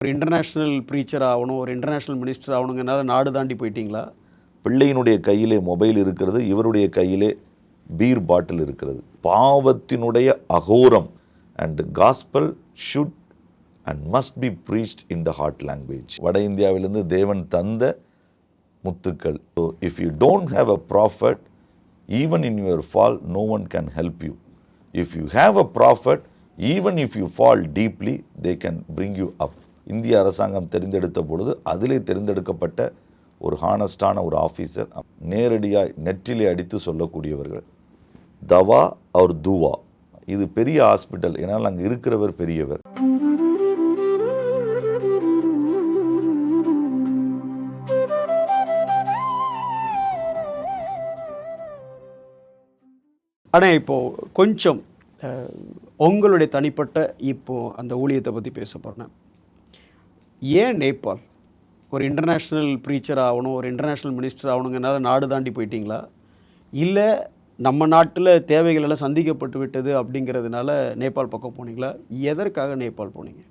ஒரு international preacher ஆகணும், ஒரு இன்டர்நேஷ்னல் மினிஸ்டர் ஆகணுங்கிறனால நாடு தாண்டி போயிட்டீங்களா? பிள்ளையினுடைய கையிலே மொபைல் இருக்கிறது, இவருடைய கையிலே பீர் பாட்டில் இருக்கிறது. பாவத்தினுடைய அகோரம். And gospel should and must be preached in the heart language. வட இந்தியாவிலிருந்து தேவன் தந்த முத்துக்கள். So if you don't have a prophet, even in your fall no one can help you. If you have a prophet, even if you fall deeply they can bring you up. இந்திய அரசாங்கம் தெரிந்தெடுத்த பொழுது அதிலே தெரிந்தெடுக்கப்பட்ட ஒரு ஹானஸ்டான ஒரு officer, நேரடியாக நெற்றிலே அடித்து சொல்லக்கூடியவர்கள். தவா அவர் துவா. இது பெரிய ஹாஸ்பிட்டல், ஏன்னால் அங்கே இருக்கிறவர் பெரியவர். ஆனால் இப்போது கொஞ்சம் உங்களுடைய தனிப்பட்ட இப்போது அந்த ஊழியத்தை பற்றி பேச போகிறேன். ஏன் நேபாள்? ஒரு இன்டர்நேஷ்னல் ப்ரீச்சர் ஆகணும், ஒரு இன்டர்நேஷ்னல் மினிஸ்டர் ஆகணுங்கிறனால நாடு தாண்டி போயிட்டீங்களா? இல்லை நம்ம நாட்டில் தேவைகள் எல்லாம் சந்திக்கப்பட்டு விட்டது அப்படிங்கிறதுனால நேபாள் பக்கம் போனீங்களா? எதற்காக நேபாள் போனீங்க?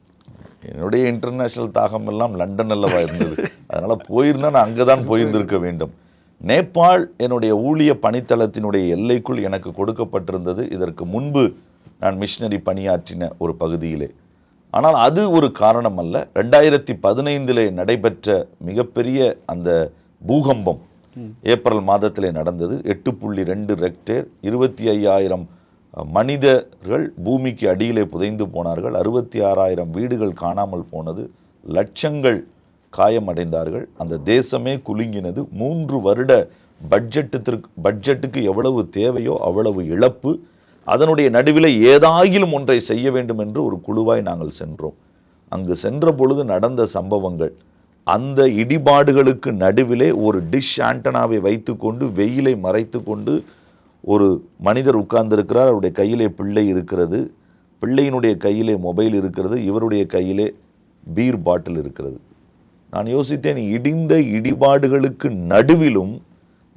என்னுடைய இன்டர்நேஷ்னல் தாகம் எல்லாம் லண்டன் அல்லவா இருந்தது. அதனால் போயிருந்தால் நான் அங்கே தான் போயிருந்திருக்க வேண்டும். நேபாள் என்னுடைய ஊழிய பணித்தளத்தினுடைய எல்லைக்குள் எனக்கு கொடுக்கப்பட்டிருந்தது. இதற்கு முன்பு நான் மிஷினரி பணியாற்றின ஒரு பகுதியிலே. ஆனால் அது ஒரு காரணம் அல்ல. 2015 நடைபெற்ற மிகப்பெரிய அந்த பூகம்பம் ஏப்ரல் மாதத்திலே நடந்தது. 8.2 ரெக்டேர், 25,000 மனிதர்கள் பூமிக்கு அடியிலே புதைந்து போனார்கள். 66,000 வீடுகள் காணாமல் போனது. லட்சங்கள் காயமடைந்தார்கள். அந்த தேசமே குலுங்கினது. 3 வருட பட்ஜெட்டுக்கு எவ்வளவு தேவையோ அவ்வளவு இழப்பு. அதனுடைய நடுவில் ஏதாயிலும் ஒன்றை செய்ய வேண்டும் என்று ஒரு குழுவாய் நாங்கள் சென்றோம். அங்கு சென்ற பொழுது நடந்த சம்பவங்கள், அந்த இடிபாடுகளுக்கு நடுவிலே ஒரு டிஷ் ஆண்டனாவை வைத்து கொண்டு வெயிலை மறைத்து கொண்டு ஒரு மனிதர் உட்கார்ந்திருக்கிறார். அவருடைய கையிலே பிள்ளை இருக்கிறது, பிள்ளையினுடைய கையிலே மொபைல் இருக்கிறது, இவருடைய கையிலே பீர் பாட்டில் இருக்கிறது. நான் யோசித்தேன், இடிந்த இடிபாடுகளுக்கு நடுவிலும்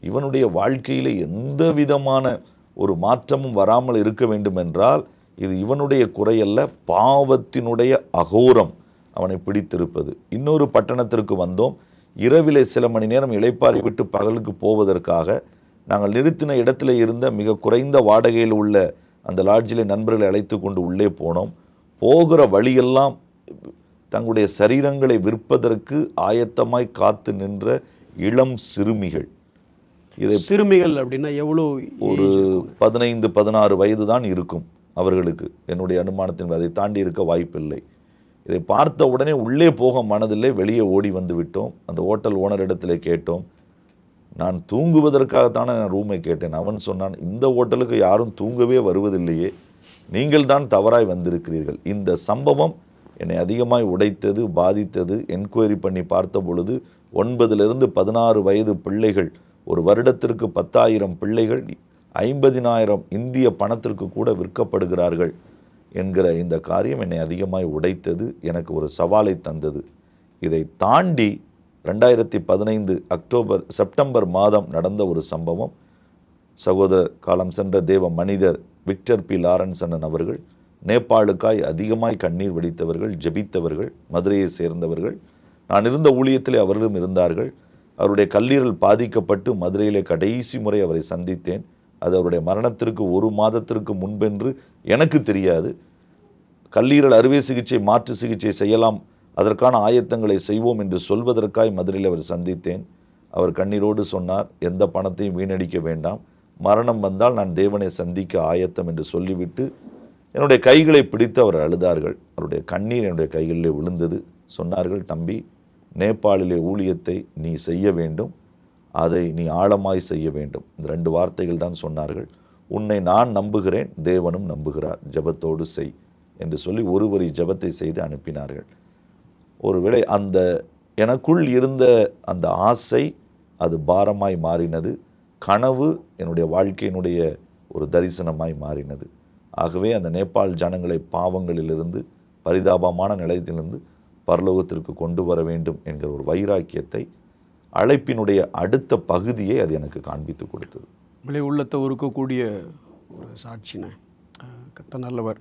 இவனுடைய வாழ்க்கையில் எந்த விதமான ஒரு மாற்றமும் வராமல் இருக்க வேண்டும் என்றால் இது இவனுடைய குறையல்ல, பாவத்தினுடைய அகோரம் அவனை பிடித்திருப்பது. இன்னொரு பட்டணத்திற்கு வந்தோம். இரவிலே சில மணி நேரம் இளைப்பாறி விட்டு பகலுக்கு போவதற்காக நாங்கள் நிறுத்தின இடத்துல இருந்த மிக குறைந்த வாடகையில் உள்ள அந்த லாட்ஜிலே நண்பர்களை அழைத்து கொண்டு உள்ளே போனோம். போகிற வழியெல்லாம் தங்களுடைய சரீரங்களை விற்பதற்கு ஆயத்தமாய் காத்து நின்ற இளம் சிறுமிகள். இதை சிறுமிகள் அப்படின்னா எவ்வளோ? ஒரு 15-16 வயது தான் இருக்கும் அவர்களுக்கு. என்னுடைய அனுமானத்தின் அதை தாண்டி இருக்க வாய்ப்பில்லை. இதை பார்த்த உடனே உள்ளே போக மனதில்லை, வெளியே ஓடி வந்து விட்டோம். அந்த ஹோட்டல் ஓனர் இடத்துல கேட்டோம். நான் தூங்குவதற்காகத்தானே நான் ரூமை கேட்டேன். அவன் சொன்னான், இந்த ஹோட்டலுக்கு யாரும் தூங்கவே வருவதில்லையே, நீங்கள் தான் தவறாய் வந்திருக்கிறீர்கள். இந்த சம்பவம் என்னை அதிகமாய் உடைத்தது, பாதித்தது. என்கொயரி பண்ணி பார்த்த பொழுது 9 to 16 வயது பிள்ளைகள், ஒரு வருடத்திற்கு 10,000 பிள்ளைகள் 50,000 இந்திய பணத்திற்கு கூட விற்கப்படுகிறார்கள் என்கிற இந்த காரியம் என்னை அதிகமாய் உடைத்தது, எனக்கு ஒரு சவாலை தந்தது. இதை தாண்டி 2015 செப்டம்பர் மாதம் நடந்த ஒரு சம்பவம். சகோதரர் காலம் சென்ற தேவ மனிதர் விக்டர் பி லாரன்ஸ் அண்ணன் அவர்கள் நேபாளுக்காய் அதிகமாய் கண்ணீர் வடித்தவர்கள், ஜெபித்தவர்கள், மதுரையை சேர்ந்தவர்கள். நான் இருந்த ஊழியத்திலே அவர்களும் இருந்தார்கள். அவருடைய கல்லீரல் பாதிக்கப்பட்டு மதுரையிலே கடைசி முறை அவரை சந்தித்தேன். அது அவருடைய மரணத்திற்கு 1 மாதத்திற்கு முன்பென்று எனக்கு தெரியாது. கல்லீரல் அறுவை சிகிச்சை, மாற்று சிகிச்சை செய்யலாம், அதற்கான ஆயத்தங்களை செய்வோம் என்று சொல்வதற்காய் மதுரையில் அவர் சந்தித்தேன். அவர் கண்ணீரோடு சொன்னார், எந்த பணத்தையும் வீணடிக்க வேண்டாம், மரணம் வந்தால் நான் தேவனை சந்திக்க ஆயத்தம் என்று சொல்லிவிட்டு என்னுடைய கைகளை பிடித்து அவர் அழுதார்கள். அவருடைய கண்ணீர் என்னுடைய கைகளிலே விழுந்தது. சொன்னார்கள், தம்பி, நேபாளிலே ஊழியத்தை நீ செய்ய வேண்டும், அதை நீ ஆழமாய் செய்ய வேண்டும். இந்த 2 வார்த்தைகள் தான் சொன்னார்கள். உன்னை நான் நம்புகிறேன், தேவனும் நம்புகிறார், ஜெபத்தோடு செய் என்று சொல்லி ஒரு வரி ஜெபத்தை செய்து அனுப்பினார்கள். ஒருவேளை அந்த எனக்குள் இருந்த அந்த ஆசை அது பாரமாய் மாறினது. கனவு என்னுடைய வாழ்க்கையினுடைய ஒரு தரிசனமாய் மாறினது. ஆகவே அந்த நேபாள் ஜனங்களை பாவங்களிலிருந்து, பரிதாபமான நிலையத்திலிருந்து பரலோகத்திற்கு கொண்டு வர வேண்டும் என்கிற ஒரு வைராக்கியத்தை, அழைப்பினுடைய அடுத்த பகுதியை அது எனக்கு காண்பித்து கொடுத்தது. உள்ளத்தை உருக்கக்கூடிய ஒரு சாட்சின கர்த்தர் நல்லவர்.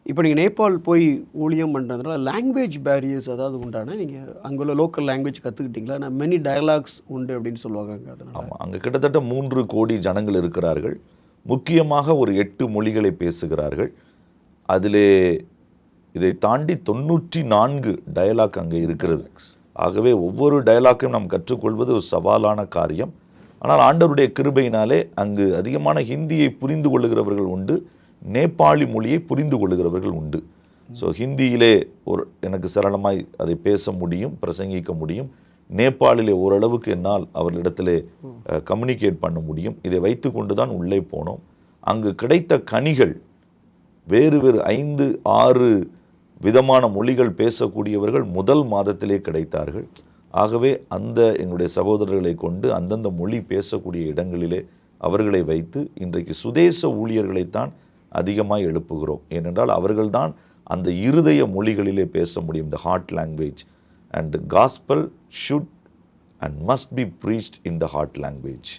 இப்போ நீங்கள் நேபாள் போய் ஊழியம் பண்ணுறதுனால லாங்குவேஜ் பேரியர்ஸ் அதாவது உண்டான நீங்கள் அங்குள்ள லோக்கல் லாங்குவேஜ் கற்றுக்கிட்டீங்களா? நான் மெனி டயலாக்ஸ் உண்டு அப்படின்னு சொல்லுவாங்க அதனால். ஆமாம், அங்கே கிட்டத்தட்ட 3 கோடி ஜனங்கள் இருக்கிறார்கள். முக்கியமாக ஒரு 8 மொழிகளை பேசுகிறார்கள். அதிலே இதை தாண்டி 94 டயலாக் அங்கே இருக்கிறது. ஆகவே ஒவ்வொரு டயலாக்கையும் நாம் கற்றுக்கொள்வது ஒரு சவாலான காரியம். ஆனால் ஆண்டவருடைய கிருபையினாலே அங்கு அதிகமான ஹிந்தியை புரிந்து கொள்ளுகிறவர்கள் உண்டு, நேபாளி மொழியை புரிந்து கொள்ளுகிறவர்கள் உண்டு. ஸோ ஹிந்தியிலே எனக்கு சரளமாய் அதை பேச முடியும், பிரசங்கிக்க முடியும். நேபாளிலே ஓரளவுக்கு என்னால் அவர்களிடத்திலே கம்யூனிகேட் பண்ண முடியும். இதை வைத்து கொண்டு தான் உள்ளே போனோம். அங்கு கிடைத்த கனிகள் வேறு 5-6 விதமான மொழிகள் பேசக்கூடியவர்கள் முதல் மாதத்திலே கிடைத்தார்கள். ஆகவே அந்த எங்களுடைய சகோதரர்களை கொண்டு அந்தந்த மொழி பேசக்கூடிய இடங்களிலே அவர்களை வைத்து இன்றைக்கு சுதேச ஊழியர்களைத்தான் அதிகமாக எழுப்புகிறோம். ஏனென்றால் அவர்கள்தான் அந்த இருதய மொழிகளிலே பேச முடியும். The heart language and gospel should and must be preached in the heart language.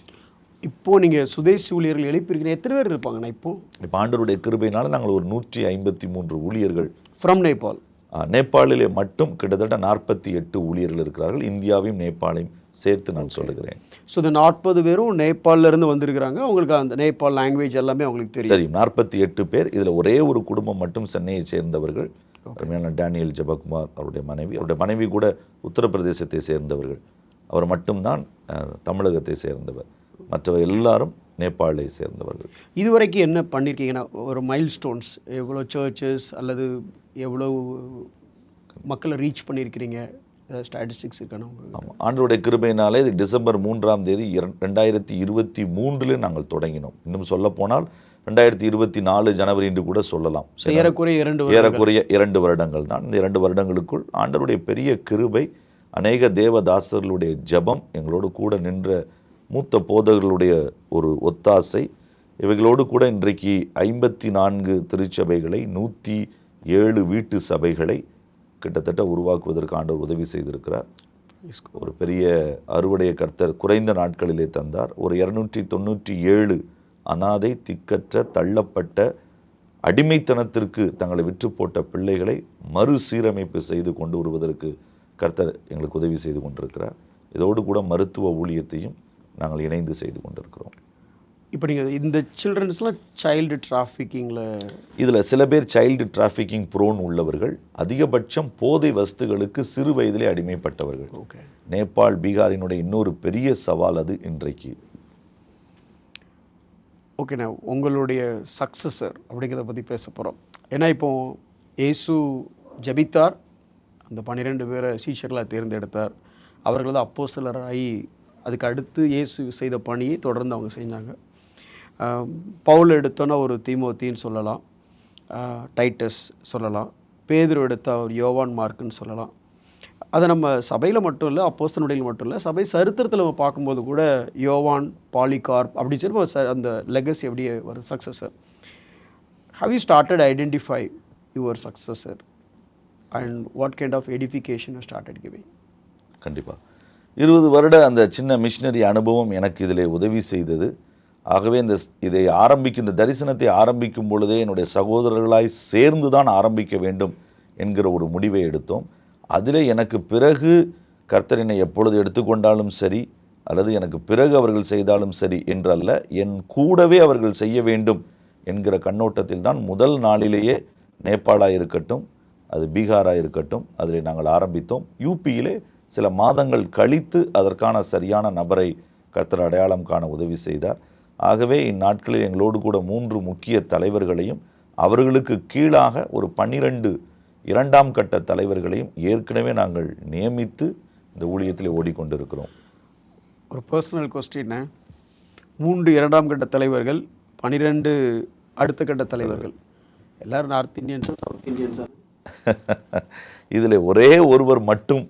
இப்போது நீங்கள் சுதேசி ஊழியர்கள் எழுப்பியிருக்கீங்க. எத்தனை பேர் இருப்பாங்கண்ணா இப்போ ஆண்டவருடைய கிருபையினால் நாங்கள் ஒரு 153 ஊழியர்கள் ஃப்ரம் நேபாள். நேபாளிலே மட்டும் கிட்டத்தட்ட 48 ஊழியர்கள் இருக்கிறார்கள். இந்தியாவையும் நேபாளையும் சேர்த்து நான் சொல்லுகிறேன். ஸோ இந்த 40 பேரும் நேபாளிலேருந்து வந்திருக்கிறாங்க. அவங்களுக்கு அந்த நேபாள் லாங்குவேஜ் எல்லாமே அவங்களுக்கு தெரியும். 48 பேர். இதில் ஒரே ஒரு குடும்பம் மட்டும் சென்னையை சேர்ந்தவர்கள். அருமையான டேனியல் ஜெபகுமார் அவருடைய மனைவி கூட உத்தரப்பிரதேசத்தை சேர்ந்தவர்கள். அவர் மட்டும்தான் தமிழகத்தை சேர்ந்தவர். மற்றவர் எல்லாரும் நேபாளை சேர்ந்தவர்கள். இதுவரைக்கும் என்ன பண்ணியிருக்கீங்கன்னா ஒரு மைல் ஸ்டோன்ஸ், எவ்வளோ சர்ச்சஸ் அல்லது எவ்வளோ மக்களை ரீச் பண்ணியிருக்கிறீங்க, ஸ்டாட்டிஸ்டிக்ஸ் இருக்கான? ஆமாம், ஆண்டவருடைய கிருபையினாலே இது டிசம்பர் 3ஆம் தேதி 2023 நாங்கள் தொடங்கினோம். இன்னும் சொல்ல போனால் 2024 ஜனவரி என்று கூட சொல்லலாம். ஏறக்குறைய 2 வருடங்கள் தான். இந்த 2 வருடங்களுக்குள் ஆண்டவருடைய பெரிய கிருபை, அநேக தேவதாசர்களுடைய ஜெபம், எங்களோடு கூட நின்ற மூத்த போதகர்களுடைய ஒரு ஒத்தாசை, இவைகளோடு கூட இன்றைக்கு 54 திருச்சபைகளை 107 வீட்டு சபைகளை கிட்டத்தட்ட உருவாக்குவதற்கு ஆண்டவர் உதவி செய்திருக்கிறார். ஒரு பெரிய அறுவடைய கர்த்தர் குறைந்த நாட்களிலே தந்தார். ஒரு 297 அனாதை, திக்கற்ற, தள்ளப்பட்ட, அடிமைத்தனத்திற்கு தங்களை விற்று போட்ட பிள்ளைகளை மறுசீரமைப்பு செய்து கொண்டு வருவதற்கு கர்த்தர் எங்களுக்கு உதவி செய்து கொண்டிருக்கிறார். இதோடு கூட மருத்துவ ஊழியத்தையும் நாங்கள் இணைந்து செய்து கொண்டிருக்கிறோம். இப்போ நீங்கள் இந்த சில்ட்ரன்ஸ்லாம் சைல்டு டிராஃபிக்கிங்கில், இதில் சில பேர் சைல்டு டிராஃபிக்கிங் ப்ரோன் உள்ளவர்கள், அதிகபட்சம் போதை வஸ்துகளுக்கு சிறு வயதிலே அடிமைப்பட்டவர்கள். ஓகே, நேபாள், பீகாரினுடைய இன்னொரு பெரிய சவால் அது இன்றைக்கு. ஓகேண்ணா, உங்களுடைய சக்ஸஸர் அப்படிங்கிறத பற்றி பேச போகிறோம். ஏன்னா இப்போது இயேசு ஜெபித்தார், அந்த 12 பேரை சீஷர்களாக தேர்ந்தெடுத்தார். அவர்கள் தான் அப்போஸ்தலராகி அதுக்கு அடுத்து இயேசு செய்த பணியை தொடர்ந்து அவங்க செஞ்சாங்க. பவுல் எடுத்தோன்னா ஒரு தீமோத்தின்னு சொல்லலாம், டைட்டஸ் சொல்லலாம், பேதுரு எடுத்த ஒரு யோவான் மார்க்குன்னு சொல்லலாம். அதை நம்ம சபையில் மட்டும் இல்லை, அப்போஸ்தலனுடையில் மட்டும் இல்லை, சபை சரித்திரத்தில் நம்ம பார்க்கும்போது கூட யோவான், பாலிகார்ப் அப்படி சொல்லி அந்த லெகசி அப்படியே ஒரு successor. How you started identify your successor and what kind of edification you started giving? கண்டிப்பாக 20 வருட அந்த சின்ன மிஷினரி அனுபவம் எனக்கு இதில் உதவி செய்தது. ஆகவே இதை இந்த தரிசனத்தை ஆரம்பிக்கும் பொழுதே என்னுடைய சகோதரர்களாய் சேர்ந்து தான் ஆரம்பிக்க வேண்டும் என்கிற ஒரு முடிவை எடுத்தோம். அதில் எனக்கு பிறகு கர்த்தர் என்னை எப்பொழுது எடுத்துக்கொண்டாலும் சரி, அல்லது எனக்கு பிறகு அவர்கள் செய்தாலும் சரி என்றல்ல, என் கூடவே அவர்கள் செய்ய வேண்டும் என்கிற கண்ணோட்டத்தில் தான் முதல் நாளிலேயே நேபாளாக இருக்கட்டும், அது பீகாராக இருக்கட்டும், அதில் நாங்கள் ஆரம்பித்தோம். யூபியிலே சில மாதங்கள் கழித்து அதற்கான சரியான நபரை கர்த்தர் அடையாளம் காண உதவி செய்தார். ஆகவே இந்நாட்களில் எங்களோடு கூட 3 முக்கிய தலைவர்களையும் அவர்களுக்கு கீழாக ஒரு 12 2ஆம் கட்ட தலைவர்களையும் ஏற்கனவே நாங்கள் நியமித்து இந்த ஊழியத்தில் ஓடிக்கொண்டிருக்கிறோம். ஒரு பர்சனல் கொஸ்டின், 3 2ஆம் கட்ட தலைவர்கள், 12 அடுத்த கட்ட தலைவர்கள், எல்லாரும் நார்த் இந்தியன்ஸா சவுத் இந்தியன்ஸா? இதில் ஒரே ஒருவர் மட்டும்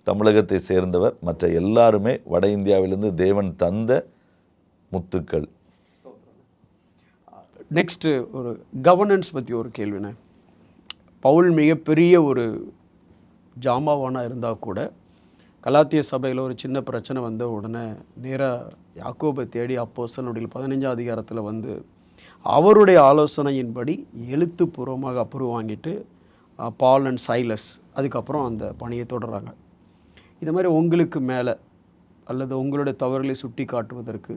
தமிழகத்தை சேர்ந்தவர், மற்ற எல்லாருமே வட இந்தியாவிலிருந்து தேவன் தந்த முத்துக்கள். நெக்ஸ்ட்டு ஒரு கவர்னன்ஸ் பற்றி ஒரு கேள்விண்ணே. பவுல் மிகப்பெரிய ஒரு ஜாமாவானாக இருந்தால் கூட கலாத்திய சபையில் ஒரு சின்ன பிரச்சனை வந்த உடனே நேராக யாக்கோபை தேடி அப்போஸ்தலனுடைய 15ஆம் அதிகாரத்தில் வந்து அவருடைய ஆலோசனையின்படி எழுத்துப்பூர்வமாக அப்ரூவ் வாங்கிட்டு பால் அண்ட் சைலஸ் அதுக்கப்புறம் அந்த பணியை தொடர்றாங்க. இந்த மாதிரி உங்களுக்கு மேலே அல்லது உங்களுடைய தவறுகளை சுட்டி காட்டுவதற்கு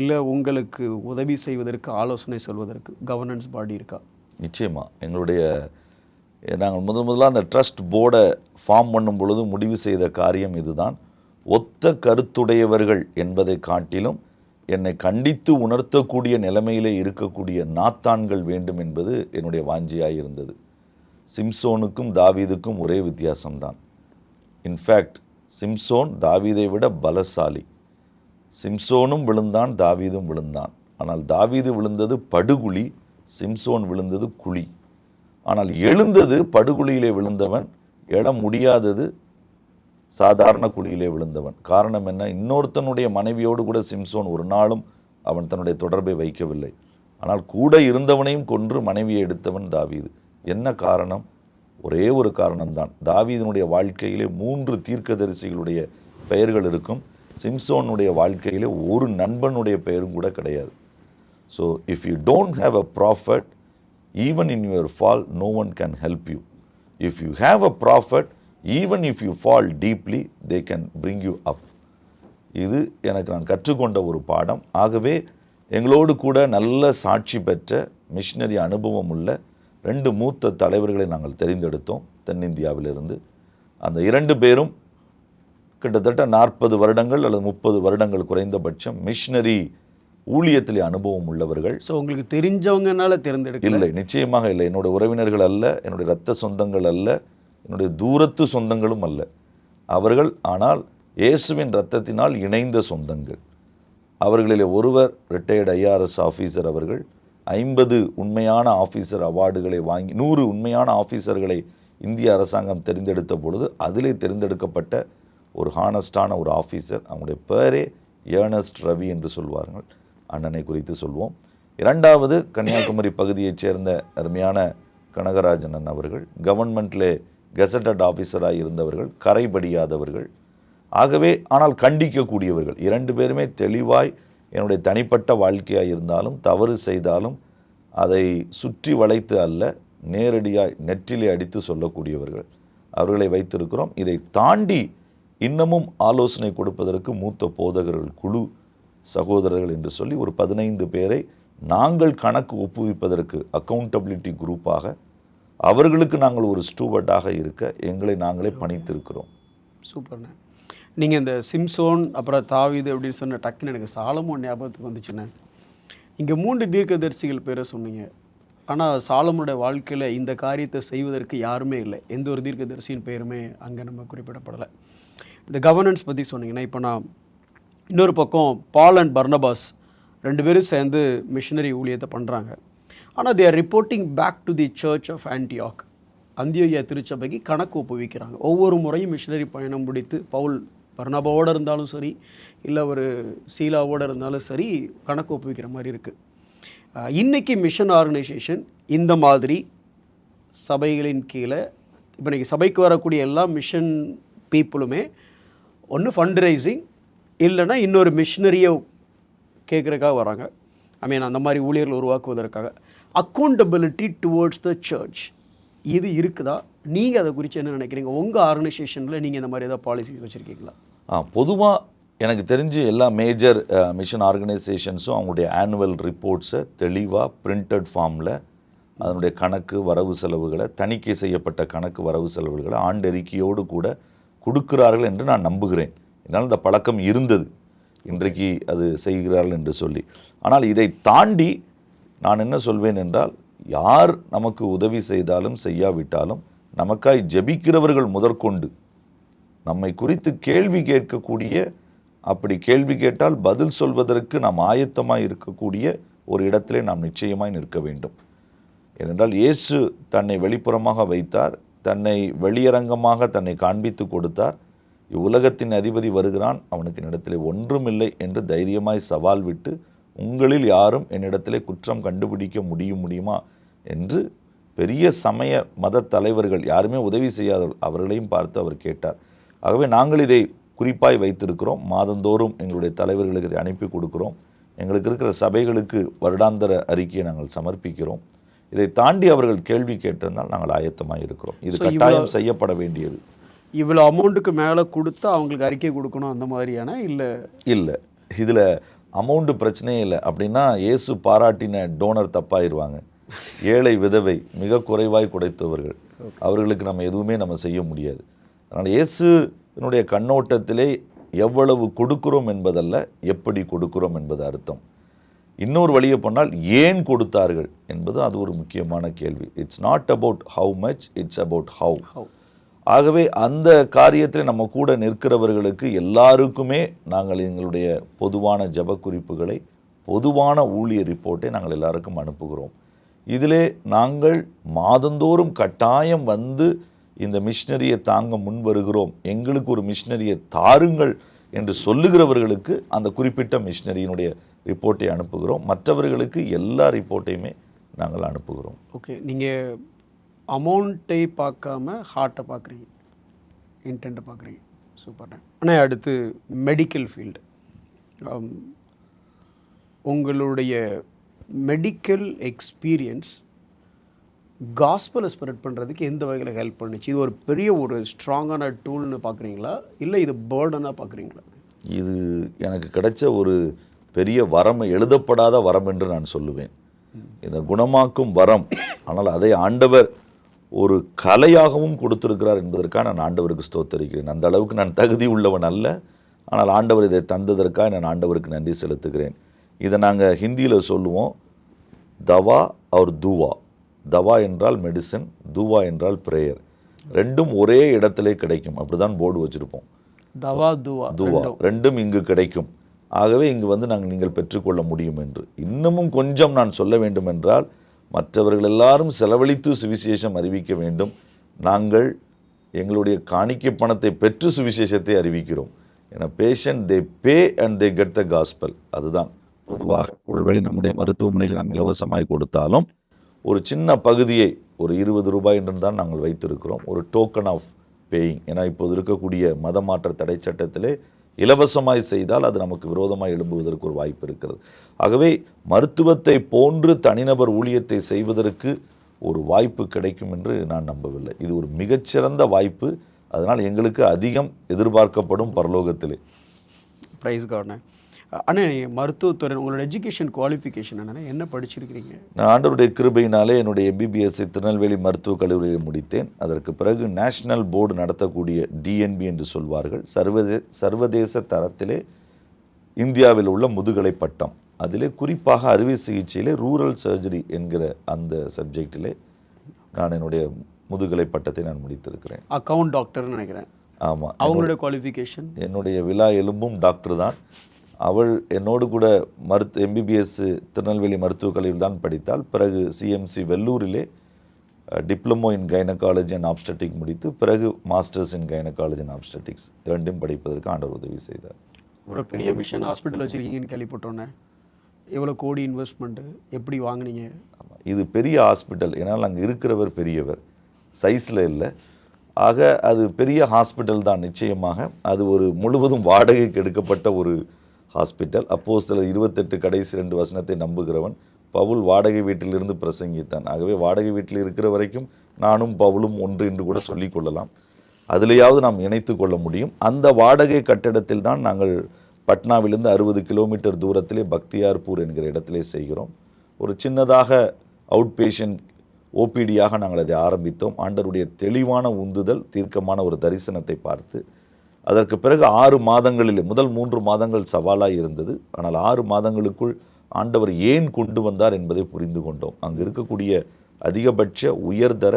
இல்லை உங்களுக்கு உதவி செய்வதற்கு ஆலோசனை சொல்வதற்கு கவர்னன்ஸ் பாடி இருக்கா? நிச்சயமாக எங்களுடைய நாங்கள் முதலாக அந்த ட்ரஸ்ட் போர்டை ஃபார்ம் பண்ணும் பொழுது முடிவு செய்த காரியம் இதுதான். ஒத்த கருத்துடையவர்கள் என்பதை காட்டிலும் என்னை கண்டித்து உணர்த்தக்கூடிய நிலைமையிலே இருக்கக்கூடிய நாத்தான்கள் வேண்டும் என்பது என்னுடைய வாஞ்சியாக இருந்தது. சிம்சோனுக்கும் தாவீதுக்கும் ஒரே வித்தியாசம்தான். இன்ஃபேக்ட் சிம்சோன் தாவீதை விட பலசாலி. சிம்சோனும் விழுந்தான், தாவீதும் விழுந்தான். ஆனால் தாவீது விழுந்தது படுகுழி, சிம்சோன் விழுந்தது குழி. ஆனால் எழுந்தது படுகுழியிலே விழுந்தவன், எழ முடியாதது சாதாரண குழியிலே விழுந்தவன். காரணம் என்ன? இன்னொருத்தனுடைய மனைவியோடு கூட சிம்சோன் ஒரு நாளும் அவன் தன்னுடைய தொடர்பை வைக்கவில்லை. ஆனால் கூட இருந்தவனையும் கொன்று மனைவியை எடுத்தவன் தாவீது. என்ன காரணம்? ஒரே ஒரு காரணம்தான். தாவீதினுடைய வாழ்க்கையிலே 3 தீர்க்கதரிசிகளுடைய பெயர்கள் இருக்கும். சிம்சோனுடைய வாழ்க்கையிலே ஒரு நண்பனுடைய பெயரும் கூட கிடையாது. So if you don't have a prophet, even in your fall no one can help you. If you have a prophet, even if you fall deeply they can bring you up. இது எனக்கு நான் கற்றுக்கொண்ட ஒரு பாடம். ஆகவே எங்களோடு கூட நல்ல சாட்சி பெற்ற மிஷினரி அனுபவம் உள்ள 2 மூத்த தலைவர்களை நாங்கள் தெரிந்தெடுத்தோம் தென்னிந்தியாவிலிருந்து. அந்த 2 பேரும் கிட்டத்தட்ட 40 வருடங்கள் அல்லது 30 வருடங்கள் குறைந்தபட்சம் மிஷினரி ஊழியத்திலே அனுபவம் உள்ளவர்கள். ஸோ உங்களுக்கு தெரிஞ்சவங்கனால தேர்ந்தெடுக்க? இல்லை, நிச்சயமாக இல்லை. என்னுடைய உறவினர்கள் அல்ல, என்னுடைய இரத்த சொந்தங்கள் அல்ல, என்னுடைய தூரத்து சொந்தங்களும் அல்ல அவர்கள். ஆனால் இயேசுவின் இரத்தத்தினால் இணைந்த சொந்தங்கள். அவர்களிலே ஒருவர் ரிட்டையர்டு IRS ஆஃபீஸர். அவர்கள் 50 உண்மையான ஆஃபீஸர் அவார்டுகளை வாங்கி 100 உண்மையான ஆஃபீஸர்களை இந்திய அரசாங்கம் தெரிந்தெடுத்த பொழுது அதிலே தேர்ந்தெடுக்கப்பட்ட ஒரு ஹானஸ்டான ஒரு ஆஃபீஸர். அவங்களுடைய பேரே ஏர்னஸ்ட் ரவி என்று சொல்வார்கள். அண்ணனை குறித்து சொல்வோம். 2வது கன்னியாகுமரி பகுதியைச் சேர்ந்த அருமையான கனகராஜன் அவர்கள். கவர்மெண்ட்டிலே கெசட்டட் ஆஃபீஸராக இருந்தவர்கள், கரைபடியாதவர்கள். ஆகவே ஆனால் கண்டிக்கக்கூடியவர்கள். 2 பேருமே தெளிவாய் என்னுடைய தனிப்பட்ட வாழ்க்கையாக இருந்தாலும் தவறு செய்தாலும் அதை சுற்றி வளைத்து அல்ல, நேரடியாய் நெற்றிலே அடித்து சொல்லக்கூடியவர்கள். அவர்களை வைத்திருக்கிறோம். இதை தாண்டி இன்னமும் ஆலோசனை கொடுப்பதற்கு மூத்த போதகர்கள் குழு, சகோதரர்கள் என்று சொல்லி ஒரு 15 பேரை நாங்கள் கணக்கு ஒப்புவிப்பதற்கு அக்கௌண்டபிலிட்டி குரூப்பாக அவர்களுக்கு நாங்கள் ஒரு ஸ்டூவர்டாக இருக்க எங்களை நாங்களே பணித்திருக்கிறோம். சூப்பர்ண்ணே. நீங்கள் இந்த சிம்சோன் அப்புறம் தாவீது அப்படின்னு சொன்ன டக்குன்னு எனக்கு சாலமோன் ஞாபகத்துக்கு வந்துச்சுண்ணே. இங்கே 3 தீர்க்கதரிசிகள் பேரை சொன்னீங்க. ஆனால் சாலமோனுடைய வாழ்க்கையில் இந்த காரியத்தை செய்வதற்கு யாருமே இல்லை. எந்த ஒரு தீர்க்கதரிசியின் பேருமே அங்கே நம்ம குறிப்பிடப்படலை. இந்த கவர்னன்ஸ் பற்றி சொன்னீங்கன்னா, இப்போ நான் இன்னொரு பக்கம் பால் அண்ட் பர்னபாஸ் 2 பேரும் சேர்ந்து மிஷினரி ஊழியத்தை பண்ணுறாங்க. ஆனால் they are reporting back to the church of Antioch. அந்தியோகியா திருச்சபைக்கு கணக்கு ஒப்புவிக்கிறாங்க. ஒவ்வொரு முறையும் மிஷினரி பயணம் முடித்து பவுல் பர்னபாவோடு இருந்தாலும் சரி, இல்லை ஒரு சீலாவோடு இருந்தாலும் சரி, கணக்கு ஒப்புவிக்கிற மாதிரி இருக்குது. இன்றைக்கி மிஷன் ஆர்கனைசேஷன் இந்த மாதிரி சபைகளின் கீழே இப்போ இன்றைக்கி சபைக்கு வரக்கூடிய எல்லா மிஷன் பீப்புளுமே ஒன்று ஃபண்ட் ரைசிங் இல்லைன்னா இன்னொரு மிஷினரியை கேட்குறதுக்காக வராங்க. அந்த மாதிரி ஊழியர்கள் உருவாக்குவதற்காக. அக்கௌண்டபிலிட்டி டுவோர்ட்ஸ் த சர்ச் இது இருக்குதா? நீங்கள் அதை குறித்து என்ன நினைக்கிறீங்க? உங்கள் ஆர்கனைசேஷனில் நீங்கள் இந்த மாதிரி ஏதாவது பாலிசிஸ் வச்சுருக்கீங்களா? பொதுவாக எனக்கு தெரிஞ்சு எல்லா மேஜர் மிஷன் ஆர்கனைசேஷன்ஸும் அவங்களுடைய ஆனுவல் ரிப்போர்ட்ஸை தெளிவாக பிரிண்டட் ஃபார்மில் அதனுடைய கணக்கு வரவு செலவுகளை, தணிக்கை செய்யப்பட்ட கணக்கு வரவு செலவுகளை ஆண்டறிக்கையோடு கூட கொடுக்கிறார்கள் என்று நான் நம்புகிறேன். என்னால் இந்த பழக்கம் இருந்தது, இன்றைக்கு அது செய்கிறார்கள் என்று சொல்லி. ஆனால் இதை தாண்டி நான் என்ன சொல்வேன் என்றால், யார் நமக்கு உதவி செய்தாலும் செய்யாவிட்டாலும் நமக்காய் ஜெபிக்கிறவர்கள் முதற்கொண்டு நம்மை குறித்து கேள்வி கேட்கக்கூடிய, அப்படி கேள்வி கேட்டால் பதில் சொல்வதற்கு நாம் ஆயத்தமாக இருக்கக்கூடிய ஒரு இடத்திலே நாம் நிச்சயமாய் நிற்க வேண்டும். ஏனென்றால் இயேசு தன்னை வெளிப்புறமாக வைத்தார், தன்னை வெளியரங்கமாக தன்னை காண்பித்து கொடுத்தார். இவ்வுலகத்தின் அதிபதி வருகிறான், அவனுக்கு என்னிடத்திலே ஒன்றுமில்லை என்று தைரியமாய் சவால் விட்டு, உங்களில் யாரும் என்னிடத்திலே குற்றம் கண்டுபிடிக்க முடியுமா என்று பெரிய சமய மத தலைவர்கள் யாருமே உதவி செய்யாதவர்கள் அவர்களையும் பார்த்து அவர் கேட்டார். ஆகவே நாங்கள் இதை குறிப்பாய் வைத்திருக்கிறோம். மாதந்தோறும் எங்களுடைய தலைவர்களுக்கு இதை அனுப்பி கொடுக்கிறோம். எங்களுக்கு இருக்கிற சபைகளுக்கு வருடாந்திர அறிக்கையை நாங்கள் சமர்ப்பிக்கிறோம். இதை தாண்டி அவர்கள் கேள்வி கேட்டிருந்தால் நாங்கள் ஆயத்தமாக இருக்கிறோம். இது கட்டாயம் செய்யப்பட வேண்டியது. இவ்வளோ அமௌண்ட்டுக்கு மேலே கொடுத்தா அவங்களுக்கு அறிக்கை கொடுக்கணும் அந்த மாதிரியான இல்லை இதில் அமௌண்ட்டு பிரச்சனையே இல்லை. அப்படின்னா இயேசு பாராட்டின டோனர் தப்பாயிருவாங்க. ஏழை விதவை மிக குறைவாய் குடைத்தவர்கள், அவர்களுக்கு நம்ம எதுவுமே நம்ம செய்ய முடியாது. அதனால் இயேசுனுடைய கண்ணோட்டத்திலே எவ்வளவு கொடுக்கிறோம் என்பதல்ல, எப்படி கொடுக்கிறோம் என்பது அர்த்தம். இன்னொரு வழியை பண்ணால் ஏன் கொடுத்தார்கள் என்பது அது ஒரு முக்கியமான கேள்வி. It's not about how much, it's about how. ஆகவே அந்த காரியத்தில் நம்ம கூட நிற்கிறவர்களுக்கு எல்லாருக்குமே நாங்கள் எங்களுடைய பொதுவான ஜெப குறிப்புகளை, பொதுவான ஊழிய ரிப்போர்ட்டை நாங்கள் எல்லாருக்கும் அனுப்புகிறோம். இதிலே நாங்கள் மாதந்தோறும் கட்டாயம் வந்து இந்த மிஷினரியை தாங்க முன் வருகிறோம், எங்களுக்கு ஒரு மிஷினரியை தாருங்கள் என்று சொல்லுகிறவர்களுக்கு அந்த குறிப்பிட்ட மிஷினரியினுடைய ரிப்போர்ட்டை அனுப்புகிறோம். மற்றவர்களுக்கு எல்லா ரிப்போர்ட்டையுமே நாங்கள் அனுப்புகிறோம். ஓகே, நீங்கள் அமௌண்ட்டை பார்க்காம ஹார்ட்டை பார்க்குறீங்க, இன்டென்ட்டை பார்க்குறீங்க. சூப்பர். ஆனால் அடுத்து மெடிக்கல் ஃபீல்டு, உங்களுடைய மெடிக்கல் எக்ஸ்பீரியன்ஸ் காஸ்பலை ஸ்ப்ரெட் பண்ணுறதுக்கு எந்த வகையில் ஹெல்ப் பண்ணுச்சு? இது ஒரு பெரிய ஒரு ஸ்ட்ராங்கான டூல்னு பார்க்குறீங்களா, இல்லை இது பேர்டனாக பார்க்குறீங்களா? இது எனக்கு கிடைச்ச ஒரு பெரிய வரம், எழுதப்படாத வரம் என்று நான் சொல்லுவேன். இந்த குணமாக்கும் வரம், ஆனால் அதை ஆண்டவர் ஒரு கலையாகவும் கொடுத்திருக்கிறார் என்பதற்காக நான் ஆண்டவருக்கு ஸ்தோத்தரிக்கிறேன். அந்த அளவுக்கு நான் தகுதி உள்ளவன் அல்ல, ஆனால் ஆண்டவர் இதை தந்ததற்காக நான் ஆண்டவருக்கு நன்றி செலுத்துகிறேன். இதை நாங்கள் ஹிந்தியில் சொல்லுவோம், தவா और துவா. தவா என்றால் மெடிசன், துவா என்றால் ப்ரேயர். ரெண்டும் ஒரே இடத்திலே கிடைக்கும். அப்படிதான் போர்டு வச்சுருப்போம். தவா துவா துவா ரெண்டும் இங்கு கிடைக்கும். ஆகவே இங்கு வந்து நீங்கள் பெற்றுக்கொள்ள முடியும் என்று. இன்னமும் கொஞ்சம் நான் சொல்ல வேண்டும் என்றால், மற்றவர்கள் எல்லாரும் செலவழித்து சுவிசேஷம் அறிவிக்க வேண்டும். நாங்கள் எங்களுடைய காணிக்கை பணத்தை பெற்று சுவிசேஷத்தை அறிவிக்கிறோம். ஏன்னா patient they pay and they get the gospel. அதுதான் பொதுவாக ஒருவேளை நம்முடைய மருத்துவமனையில் நாங்கள் இலவசமாய் கொடுத்தாலும் ஒரு சின்ன பகுதியை, ஒரு 20 ரூபாய் என்று தான் நாங்கள் வைத்திருக்கிறோம், ஒரு டோக்கன் ஆஃப் பேயிங். ஏன்னா இப்போது இருக்கக்கூடிய மதமாற்ற தடை சட்டத்திலே இலவசமாய் செய்தால் அது நமக்கு விரோதமாக எழும்புவதற்கு ஒரு வாய்ப்பு இருக்கிறது. ஆகவே மருத்துவத்தை போன்று தனிநபர் ஊழியத்தை செய்வதற்கு ஒரு வாய்ப்பு கிடைக்கும் என்று நான் நம்பவில்லை. இது ஒரு மிகச்சிறந்த வாய்ப்பு. அதனால் எங்களுக்கு அதிகம் எதிர்பார்க்கப்படும் பரலோகத்திலே. Prize card. ஆனால் மருத்துவத்துறை உங்களோட எஜுகேஷன் குவாலிஃபிகேஷன் என்ன படிச்சிருக்கிறீங்க? நான் ஆண்டவருடைய கிருபையினாலே என்னுடைய எம்பிபிஎஸ்ஸை திருநெல்வேலி மருத்துவக் கல்லூரியில் முடித்தேன். அதற்கு பிறகு நேஷனல் போர்டு நடத்தக்கூடிய டிஎன்பி என்று சொல்வார்கள், சர்வதேச தரத்திலே இந்தியாவில் உள்ள முதுகலை பட்டம். அதிலே குறிப்பாக அறுவை சிகிச்சையிலே ரூரல் சர்ஜரி என்கிற அந்த சப்ஜெக்டிலே நான் என்னுடைய முதுகலை பட்டத்தை நான் முடித்திருக்கிறேன். அக்கவுண்ட் டாக்டர்னு நினைக்கிறேன். ஆமாம். அவங்களுடைய குவாலிஃபிகேஷன், என்னுடைய விழா எலும்பும் டாக்டர் தான். அவள் என்னோடு கூட எம்பிபிஎஸ் திருநெல்வேலி மருத்துவக் கல்லூரியில் தான் படித்தாள். பிறகு சிஎம்சி வெள்ளூரிலே diploma in gynaecology and obstetric முடித்து பிறகு masters in gynaecology and obstetrics இரண்டும் படிப்பதற்கு ஆண்டவர் உதவி செய்தார். ஒரு பெரிய மிஷன் ஹாஸ்பிட்டல் வச்சுருக்கீங்கன்னு கேள்விப்பட்டோன்னே, எவ்வளோ கோடி இன்வெஸ்ட்மெண்ட்டு, எப்படி வாங்கினீங்க? இது பெரிய ஹாஸ்பிட்டல், ஏன்னால் அங்கே இருக்கிறவர் பெரியவர், சைஸில் இல்லை. ஆக அது பெரிய ஹாஸ்பிட்டல் தான் நிச்சயமாக. அது ஒரு முழுவதும் வாடகைக்கு எடுக்கப்பட்ட ஒரு ஹாஸ்பிட்டல். அப்போஸ்தலர் 28 கடைசி 2 வசனத்தை நம்புகிறவன் பவுல் வாடகை வீட்டிலிருந்து பிரசங்கித்தான். ஆகவே வாடகை வீட்டில் இருக்கிற வரைக்கும் நானும் பவுலும் ஒன்று என்று கூட சொல்லிக் கொள்ளலாம். அதிலேயாவது நாம் இணைத்து கொள்ள முடியும். அந்த வாடகை கட்டிடத்தில் தான் நாங்கள் பட்னாவிலிருந்து 60 கிலோமீட்டர் தூரத்திலே பக்தியார்பூர் என்கிற இடத்திலே செய்கிறோம். ஒரு சின்னதாக அவுட் பேஷண்ட் ஓபிடியாக நாங்கள் அதை ஆரம்பித்தோம். ஆண்டவருடைய தெளிவான உந்துதல், தீர்க்கமான ஒரு தரிசனத்தை பார்த்து அதற்கு பிறகு 6 மாதங்களில் முதல் 3 மாதங்கள் சவாலாக இருந்தது. ஆனால் 6 மாதங்களுக்குள் ஆண்டவர் ஏன் கொண்டு வந்தார் என்பதை புரிந்து கொண்டோம். அங்கு இருக்கக்கூடிய அதிகபட்ச உயர்தர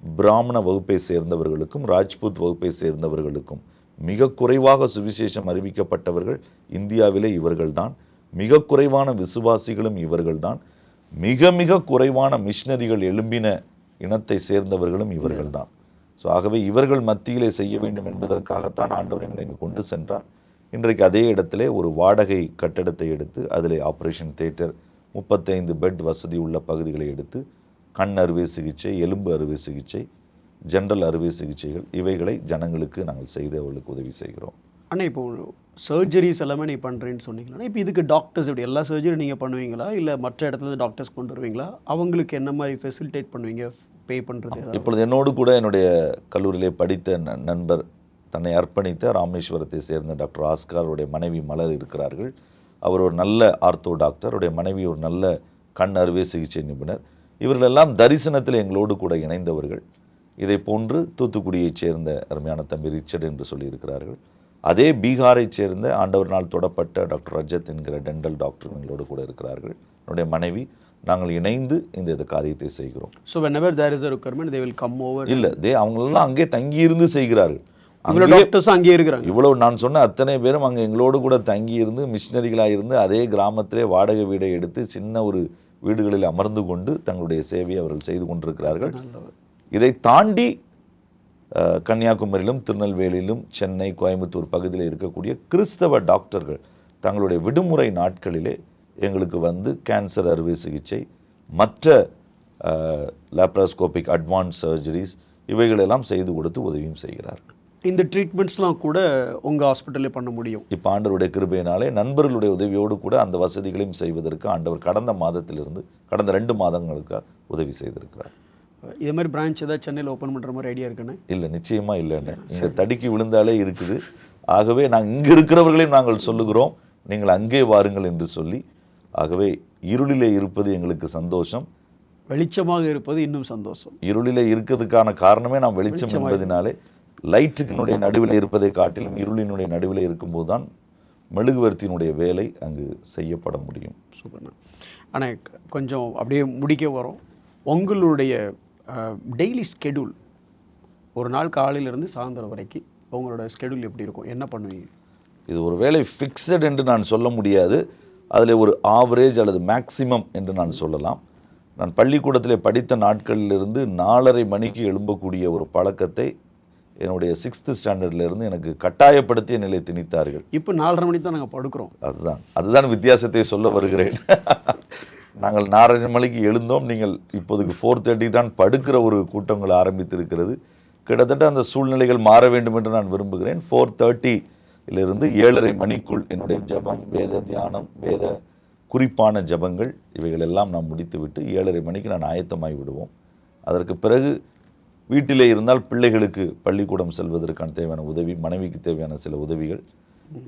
பிராமண வகுப்பை சேர்ந்தவர்களுக்கும் ராஜ்புத் வகுப்பை சேர்ந்தவர்களுக்கும் மிக குறைவாக சுவிசேஷம் அறிவிக்கப்பட்டவர்கள் இந்தியாவிலே இவர்கள்தான். மிக குறைவான விசுவாசிகளும் இவர்கள்தான். மிக மிக குறைவான மிஷினரிகள் எழும்பின இனத்தை சேர்ந்தவர்களும் இவர்கள்தான். ஸோ ஆகவே இவர்கள் மத்தியிலே செய்ய வேண்டும் என்பதற்காகத்தான் ஆண்டவர் எங்களை கொண்டு சென்றார். இன்றைக்கு அதே இடத்திலே ஒரு வாடகை கட்டடத்தை எடுத்து அதிலே ஆப்ரேஷன் தியேட்டர், 35 பெட் வசதி உள்ள பகுதிகளை எடுத்து கண் அறுவை சிகிச்சை, எலும்பு அறுவை சிகிச்சை, ஜென்ரல் அறுவை சிகிச்சைகள் இவைகளை ஜனங்களுக்கு நாங்கள் செய்து அவர்களுக்கு உதவி செய்கிறோம். ஆனால் இப்போ சர்ஜரிஸ் எல்லாமே நீ பண்ணுறேன்னு சொன்னீங்களா, இப்போ இதுக்கு டாக்டர்ஸ் எப்படி எல்லா சர்ஜரி நீங்கள் பண்ணுவீங்களா, இல்லை மற்ற இடத்துல டாக்டர்ஸ் கொண்டு வருவீங்களா, அவங்களுக்கு என்ன மாதிரி ஃபெசிலிட்டேட் பண்ணுவீங்க, பே பண்ணுறது? இப்பொழுது என்னோடு கூட என்னுடைய கல்லூரியிலே படித்த நண்பர், தன்னை அர்ப்பணித்த ராமேஸ்வரத்தை சேர்ந்த டாக்டர் ஆஸ்காருடைய மனைவி மலர் இருக்கிறார்கள். அவர் ஒரு நல்ல ஆர்த்தோ டாக்டர், அவருடைய மனைவி ஒரு நல்ல கண் அறுவை சிகிச்சை நிபுணர். இவர்களெல்லாம் தரிசனத்தில் எங்களோடு கூட இணைந்தவர்கள். இதை போன்று தூத்துக்குடியைச் சேர்ந்த அருமையான தம்பி ரிச்சர்ட் என்று சொல்லியிருக்கிறார்கள். அதே பீகாரைச் சேர்ந்த ஆண்டவர்னால் தொடப்பட்ட டாக்டர் ரஜத் என்கிற டென்டல் டாக்டர் எங்களோடு கூட இருக்கிறார்கள். என்னுடைய மனைவி, நாங்கள் இணைந்து இந்த காரியத்தை செய்கிறோம். So whenever there is a requirement they will come over. இல்லை, அவங்களெல்லாம் அங்கே தங்கியிருந்து செய்கிறார்கள். இவ்வளோ டாக்டர்ஸ் அங்கே இருக்கிறாங்க. இவ்வளவு நான் சொன்ன அத்தனை பேரும் அங்கே எங்களோடு கூட தங்கியிருந்து மிஷினரிகளாக இருந்து அதே கிராமத்திலே வாடகை வீடை எடுத்து சின்ன ஒரு வீடுகளில் அமர்ந்து கொண்டு தங்களுடைய சேவையை அவர்கள் செய்து கொண்டிருக்கிறார்கள். இதை தாண்டி கன்னியாகுமரியிலும் திருநெல்வேலியிலும் சென்னை, கோயம்புத்தூர் பகுதியில் இருக்கக்கூடிய கிறிஸ்தவ டாக்டர்கள் தங்களுடைய விடுமுறை நாட்களிலே எங்களுக்கு வந்து கேன்சர் அறுவை சிகிச்சை, மற்ற லேப்ராஸ்கோபிக் அட்வான்ஸ் சர்ஜரிஸ் இவைகளெல்லாம் செய்து கொடுத்து உதவியும் செய்கிறார்கள். இந்த ட்ரீட்மெண்ட்ஸ்லாம் கூட உங்கள் ஹாஸ்பிட்டலே பண்ண முடியும். இப்போ ஆண்டவருடைய கிருபையினாலே நண்பர்களுடைய உதவியோடு கூட அந்த வசதிகளையும் செய்வதற்கு ஆண்டவர் கடந்த மாதத்திலிருந்து கடந்த 2 மாதங்களுக்கு உதவி செய்திருக்கிறார். இதே மாதிரி பிரான்ச் ஏதாவது சென்னையில் ஓப்பன் பண்ணுற மாதிரி ஐடியா இருக்குண்ணே? இல்லை, நிச்சயமாக இல்லைண்ணே. இங்கே தடுக்கி விழுந்தாலே இருக்குது. ஆகவே நாங்கள் இங்கே இருக்கிறவர்களையும் நாங்கள் சொல்லுகிறோம், நீங்கள் அங்கே வாருங்கள் என்று சொல்லி. ஆகவே இருளிலே இருப்பது எங்களுக்கு சந்தோஷம், வெளிச்சமாக இருப்பது இன்னும் சந்தோஷம். இருளிலே இருக்கிறதுக்கான காரணமே நாம் வெளிச்சம் என்பதினாலே லைட்டுக்கினுடைய நடுவில் இருப்பதை காட்டிலும் இருளினுடைய நடுவில் இருக்கும்போது தான் மெழுகுவர்த்தியினுடைய வேலை அங்கு செய்யப்பட முடியும். சூப்பர்ண்ணா. ஆனால் கொஞ்சம் அப்படியே முடிக்க வரோம். உங்களுடைய டெய்லி ஸ்கெடியூல், ஒரு நாள் காலையிலேருந்து சாயந்தரம் வரைக்கும் உங்களோட ஸ்கெடியூல் எப்படி இருக்கும், என்ன பண்ணுவீங்க? இது ஒரு வேலை ஃபிக்ஸட் என்று நான் சொல்ல முடியாது. அதில் ஒரு ஆவரேஜ் அல்லது மேக்சிமம் என்று நான் சொல்லலாம். நான் பள்ளிக்கூடத்தில் படித்த நாட்களிலிருந்து 4:30 மணிக்கு எழும்பக்கூடிய ஒரு பழக்கத்தை என்னுடைய 6th ஸ்டாண்டர்ட்லேருந்து எனக்கு கட்டாயப்படுத்திய நிலை திணித்தார்கள். இப்போ 4:30 மணிக்கு தான் நாங்கள் படுக்கிறோம். அதுதான் வித்தியாசத்தை சொல்ல வருகிறேன். நாங்கள் 4:30 மணிக்கு எழுந்தோம், நீங்கள் இப்போதுக்கு 4:30 தான் படுக்கிற ஒரு கூட்டங்கள் ஆரம்பித்திருக்கிறது. கிட்டத்தட்ட அந்த சூழ்நிலைகள் மாற வேண்டும் என்று நான் விரும்புகிறேன். 4:30 7:30 மணிக்குள் என்னுடைய ஜபம், வேத தியானம், வேத குறிப்பான ஜபங்கள் இவைகள் எல்லாம் நாம் முடித்துவிட்டு 7:30 மணிக்கு நான் ஆயத்தமாகி விடுவோம். அதற்கு பிறகு வீட்டிலே இருந்தால் பிள்ளைகளுக்கு பள்ளிக்கூடம் செல்வதற்கான தேவையான உதவி, மனைவிக்கு தேவையான சில உதவிகள்,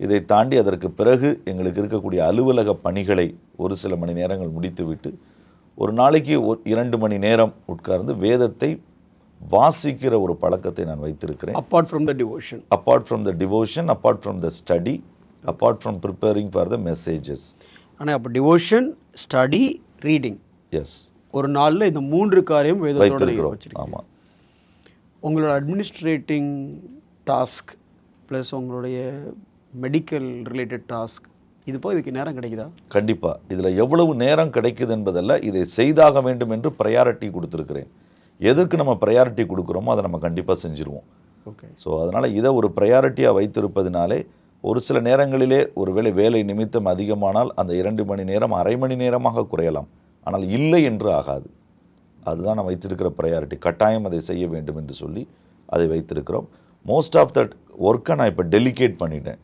இதை தாண்டி அதற்கு பிறகு எங்களுக்கு இருக்கக்கூடிய அலுவலக பணிகளை ஒரு சில மணி நேரங்கள் முடித்துவிட்டு ஒரு நாளைக்கு 2 மணி நேரம் உட்கார்ந்து வேதத்தை வாசிக்கிற ஒரு பழக்கத்தை நான் வைத்திருக்கிறேன். Apart from the devotion, apart from the study, apart from preparing for the messages. ஆனால் அப்போ டிவோஷன், ஸ்டடி, ரீடிங், எஸ், ஒரு நாளில் இந்த 3 காரியம் வேதத்தோட வச்சிருக்கோம். ஆமாம். உங்களோட அட்மினிஸ்ட்ரேட்டிங் டாஸ்க் ப்ளஸ் உங்களுடைய மெடிக்கல் ரிலேட்டட் டாஸ்க், இது போய் இதுக்கு நேரம் கிடைக்குதா? கண்டிப்பாக. இதில் எவ்வளவு நேரம் கிடைக்குது என்பதல்ல, இதை செய்தாக வேண்டும் என்று ப்ரையாரிட்டி கொடுத்துருக்கிறேன். எதற்கு நம்ம ப்ரையாரிட்டி கொடுக்குறோமோ அதை நம்ம கண்டிப்பாக செஞ்சுருவோம். ஓகே. ஸோ அதனால் இதை ஒரு ப்ரையாரிட்டியாக வைத்திருப்பதினாலே ஒரு சில நேரங்களிலே ஒருவேளை வேலை நிமித்தம் அதிகமானால் அந்த 2 மணி நேரம் அரை மணி நேரமாக குறையலாம். ஆனால் இல்லை என்று ஆகாது. அதுதான் நான் வைத்திருக்கிற ப்ரையாரிட்டி. கட்டாயம் அதை செய்ய வேண்டும் என்று சொல்லி அதை வைத்திருக்கிறோம். மோஸ்ட் ஆஃப் தட் ஒர்க்கை நான் இப்போ டெலிகேட் பண்ணிட்டேன்.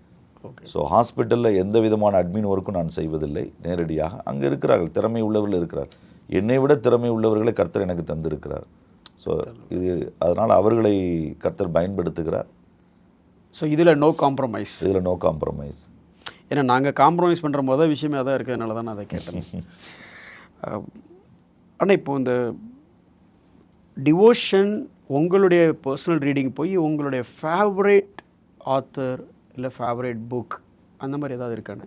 ஓகே. ஸோ ஹாஸ்பிட்டலில் எந்த விதமான அட்மின் ஒர்க்கும் நான் செய்வதில்லை. நேரடியாக அங்கே இருக்கிறார்கள், திறமை உள்ளவர்கள் இருக்கிறார். என்னை விட திறமை உள்ளவர்களை கர்த்தர் எனக்கு தந்திருக்கிறார். ஸோ இது அதனால் அவர்களை கர்த்தர் பயன்படுத்துகிறார். ஸோ இதில் நோ காம்ப்ரமைஸ். ஏன்னா நாங்கள் காம்ப்ரமைஸ் பண்ணுற மொதல் விஷயமே அதான் இருக்கிறதுனால தான் நான் அதை கேட்டேன். ஆனால் இப்போ இந்த டிவோஷன், உங்களுடைய பர்சனல் ரீடிங் போய் உங்களுடைய ஃபேவரேட் ஆத்தர் இல்லை ஃபேவரேட் புக் அந்த மாதிரி ஏதாவது இருக்கானே,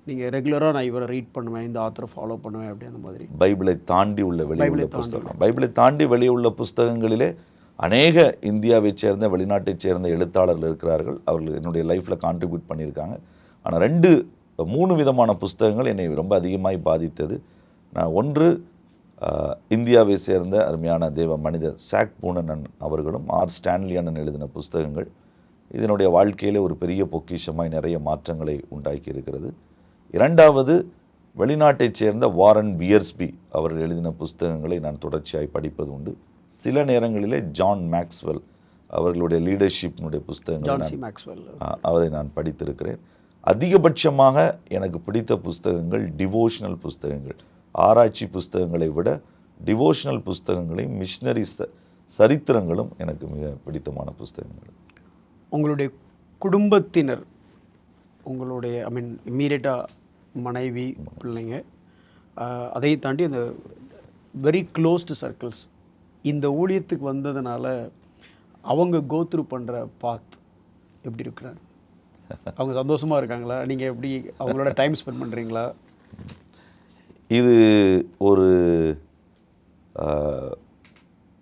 நீங்கள் ரெகுலராக நான் இவரை ரீட் பண்ணுவேன், இந்த ஆத்தரை ஃபாலோ பண்ணுவேன் அப்படி அந்த மாதிரி? பைபிளை தாண்டி உள்ள வெளியுள்ள புஸ்தகம், பைபிளை தாண்டி வெளியுள்ள புஸ்தகங்களிலே அநேக இந்தியாவைச் சேர்ந்த வெளிநாட்டைச் சேர்ந்த எழுத்தாளர்கள் இருக்கிறார்கள். அவர்கள் என்னுடைய லைஃப்பில் கான்ட்ரிபியூட் பண்ணியிருக்காங்க. ஆனால் 3 விதமான புஸ்தகங்கள் என்னை ரொம்ப அதிகமாக பாதித்தது. நான் ஒன்று இந்தியாவை சேர்ந்த அருமையான தேவ மனிதர் சாக் பூனன் அவர்களும் ஸ்டான்லி அண்ணன் எழுதின புஸ்தகங்கள் இதனுடைய வாழ்க்கையிலே ஒரு பெரிய பொக்கிஷமாய் நிறைய மாற்றங்களை உண்டாக்கி இருக்கிறது. 2வது வெளிநாட்டைச் சேர்ந்த வாரன் பியர்ஸ்பி அவர்கள் எழுதின புஸ்தகங்களை நான் தொடர்ச்சியாய் படிப்பது உண்டு. சில நேரங்களிலே ஜான் மேக்ஸ்வெல் அவர்களுடைய லீடர்ஷிப்னுடைய புஸ்தகங்கள் ஜான் சி மேக்ஸ்வெல். அதை நான் படித்திருக்கிறேன். அதிகபட்சமாக எனக்கு பிடித்த புஸ்தகங்கள் டிவோஷனல் புஸ்தகங்கள். ஆராய்ச்சி புஸ்தகங்களை விட டிவோஷனல் புஸ்தகங்களையும் மிஷினரி சரித்திரங்களும் எனக்கு மிக பிடித்தமான புஸ்தகங்கள். உங்களுடைய குடும்பத்தினர், உங்களுடைய இம்மீடியட்டாக மனைவி, பிள்ளைங்க, அதை தாண்டி அந்த வெரி க்ளோஸ்டு சர்க்கிள்ஸ் இந்த ஊழியத்துக்கு வந்ததுனால அவங்க கோத்ரூ பண்ணுற பாத் எப்படி இருக்கிறாங்க? அவங்க சந்தோஷமாக இருக்காங்களா? நீங்கள் எப்படி அவங்களோட டைம் ஸ்பெண்ட் பண்ணுறீங்களா? இது ஒரு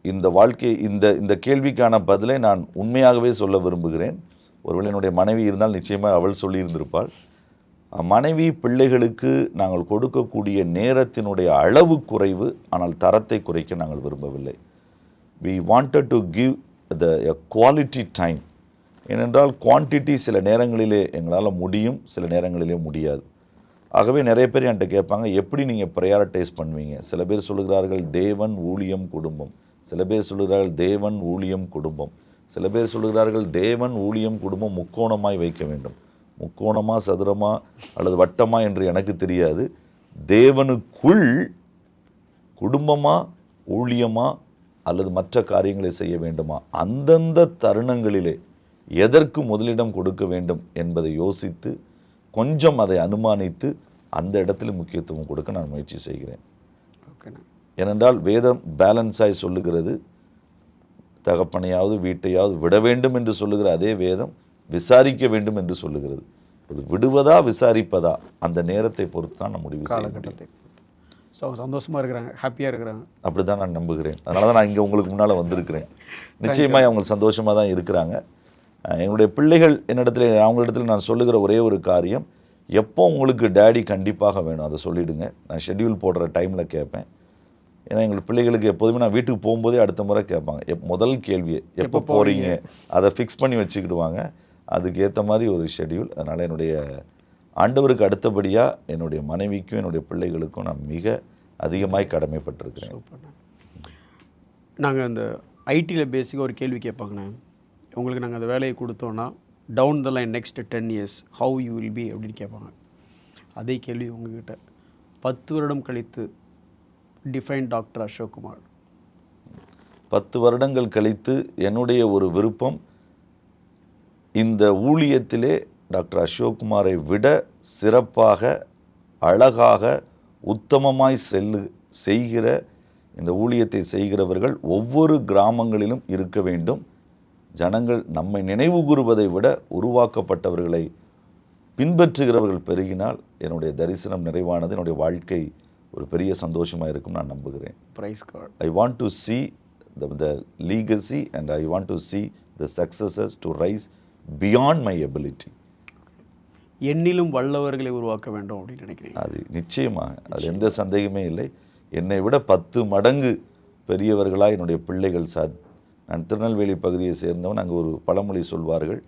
இந்த வாழ்க்கை இந்த கேள்விக்கான பதிலை நான் உண்மையாகவே சொல்ல விரும்புகிறேன். ஒருவேளை என்னுடைய மனைவி இருந்தால் நிச்சயமாக அவள் சொல்லியிருந்திருப்பாள். மனைவி பிள்ளைகளுக்கு நாங்கள் கொடுக்கக்கூடிய நேரத்தினுடைய அளவு குறைவு, ஆனால் தரத்தை குறைக்க நாங்கள் விரும்பவில்லை. we wanted to give a quality time. ஏனென்றால் குவான்டிட்டி சில நேரங்களிலே எங்களால் முடியும், சில நேரங்களிலே முடியாது. ஆகவே நிறைய பேர் என்கிட்ட கேட்பாங்க, எப்படி நீங்கள் ப்ரையாரிட்டைஸ் பண்ணுவீங்க? சில பேர் சொல்லுகிறார்கள் தேவன், ஊழியம், குடும்பம். சில பேர் சொல்லுகிறார்கள் தேவன், ஊழியம், குடும்பம். சில பேர் சொல்லுகிறார்கள் தேவன், ஊழியம், குடும்பம் முக்கோணமாய் வைக்க வேண்டும். முக்கோணமா, சதுரமா அல்லது வட்டமா என்று எனக்கு தெரியாது. தேவனுக்குள் குடும்பமா, ஊழியமா அல்லது மற்ற காரியங்களை செய்ய வேண்டுமா, அந்தந்த தருணங்களிலே எதற்கு முதலிடம் கொடுக்க வேண்டும் என்பதை யோசித்து கொஞ்சம் அதை அனுமானித்து அந்த இடத்துல முக்கியத்துவம் கொடுக்க நான் முயற்சி செய்கிறேன். ஏனென்றால் வேதம் பேலன்ஸாய் சொல்லுகிறது. தகப்பனையாவது வீட்டையாவது விட வேண்டும் என்று சொல்லுகிற அதே வேதம் விசாரிக்க வேண்டும் என்று சொல்லுகிறது. அது விடுவதா விசாரிப்பதா அந்த நேரத்தை பொறுத்து தான் நான் முடிவு செய்ய முடியும். ஸோ சந்தோஷமாக இருக்கிறாங்க, ஹாப்பியாக இருக்கிறாங்க. அப்படி தான் நான் நம்புகிறேன். அதனால தான் நான் இங்கே உங்களுக்கு முன்னால் வந்திருக்கிறேன். நிச்சயமாக அவங்க சந்தோஷமாக தான் இருக்கிறாங்க. எங்களுடைய பிள்ளைகள் அவங்களிடத்தில் நான் சொல்லுகிற ஒரே ஒரு காரியம், எப்போ உங்களுக்கு டேடி கண்டிப்பாக வேணும் அதை சொல்லிவிடுங்க. நான் ஷெட்யூல் போடுற டைமில் கேட்பேன். ஏன்னா எங்கள் பிள்ளைகளுக்கு எப்போதுமே நான் வீட்டுக்கு போகும்போதே அடுத்த முறை கேட்பாங்க. முதல் கேள்வியை எப்போ போகிறீங்க அதை ஃபிக்ஸ் பண்ணி வச்சுக்கிடுவாங்க. அதுக்கு ஏற்ற மாதிரி ஒரு ஷெட்யூல். அதனால் என்னுடைய ஆண்டவருக்கு அடுத்தபடியாக என்னுடைய மனைவிக்கும் என்னுடைய பிள்ளைகளுக்கும் நான் மிக அதிகமாய் கடமைப்பட்டிருக்கிறேன். நாங்கள் அந்த ஐடியில் பேசிக்காக ஒரு கேள்வி கேட்பாங்கண்ணே, உங்களுக்கு நாங்கள் அந்த வேலையை கொடுத்தோன்னா down the line next 10 years how you will be அப்படின்னு கேட்பாங்க. அதே கேள்வி உங்ககிட்ட 10 வருடம் கழித்து டிஃபைன் டாக்டர் அசோக் குமார். 10 வருடங்கள் கழித்து என்னுடைய ஒரு விருப்பம், இந்த ஊழியத்திலே டாக்டர் அசோக் குமாரை விட சிறப்பாக, அழகாக, உத்தமமாய் செய்கிற இந்த ஊழியத்தை செய்கிறவர்கள் ஒவ்வொரு கிராமங்களிலும் இருக்க வேண்டும். ஜனங்கள் நம்மை நினைவு கூறுவதை விட உருவாக்கப்பட்டவர்களை பின்பற்றுகிறவர்கள் பெருகினால் என்னுடைய தரிசனம் நிறைவானது, என்னுடைய வாழ்க்கை ஒரு பெரிய சந்தோஷமாக இருக்கும் நான் நம்புகிறேன். Praise God. I want to see the legacy and I want to see the successes to rise beyond my ability. என்னிலும் வல்லவர்களை உருவாக்க வேண்டும் அப்படின்னு நினைக்கிறேன். அது நிச்சயமாக, அது எந்த சந்தேகமே இல்லை. என்னை விட 10 மடங்கு பெரியவர்களாக என்னுடைய பிள்ளைகள் நான் திருநெல்வேலி பகுதியை சேர்ந்தவன். அங்கே ஒரு பழமொழி சொல்வார்கள்,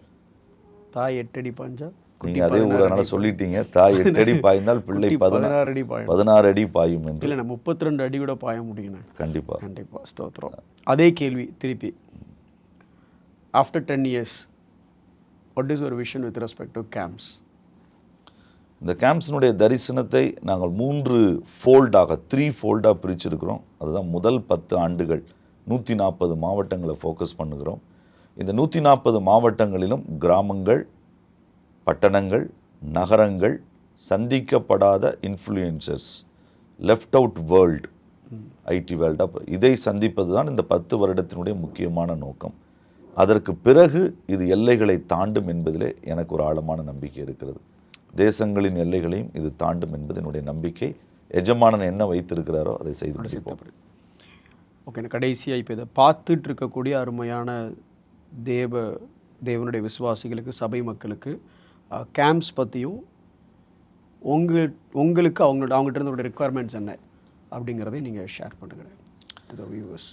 தாய் 8 அடி பாய்ஞ்சா, நீங்கள் அதே ஊரனால சொல்லிட்டீங்க, தாய் 8 அடி பாய்ந்தால் பிள்ளை 16 அடி பாயும் என்று. இல்லை, 32 அடி கூட பாய முடியும். கண்டிப்பாக. ஸ்தோத்திரம். அதே கேள்வி திருப்பி, after 10 years what is your vision with respect to camps? இந்த கேம்ப்ஸினுடைய தரிசனத்தை நாங்கள் 3 ஃபோல்டாக பிரிச்சிருக்கிறோம். அதுதான் முதல் 10 ஆண்டுகள் 140 மாவட்டங்களை ஃபோக்கஸ் பண்ணுகிறோம். இந்த 140 மாவட்டங்களிலும் கிராமங்கள், பட்டணங்கள், நகரங்கள், சந்திக்கப்படாத influencers, left out world, IT வேர்ல்டாக இதை சந்திப்பது தான் இந்த 10 வருடத்தினுடைய முக்கியமான நோக்கம். அதற்கு பிறகு இது எல்லைகளை தாண்டும் என்பதிலே எனக்கு ஒரு ஆழமான நம்பிக்கை இருக்கிறது. தேசங்களின் எல்லைகளையும் இது தாண்டும் என்பது என்னுடைய நம்பிக்கை. எஜமானன் என்ன வைத்திருக்கிறாரோ அதை செய்து முடிப்போம். ஓகே, கடைசியாக இப்போ இதை பார்த்துட்டு இருக்கக்கூடிய அருமையான தேவனுடைய விசுவாசிகளுக்கு, சபை மக்களுக்கு கேம்ப்ஸ் பற்றியும் உங்களுக்கு அவங்ககிட்ட இருந்த ரெக்குவயர்மெண்ட்ஸ் என்ன அப்படிங்கிறதை நீங்கள் ஷேர் பண்ணுங்கள் டு தி வியூவர்ஸ்.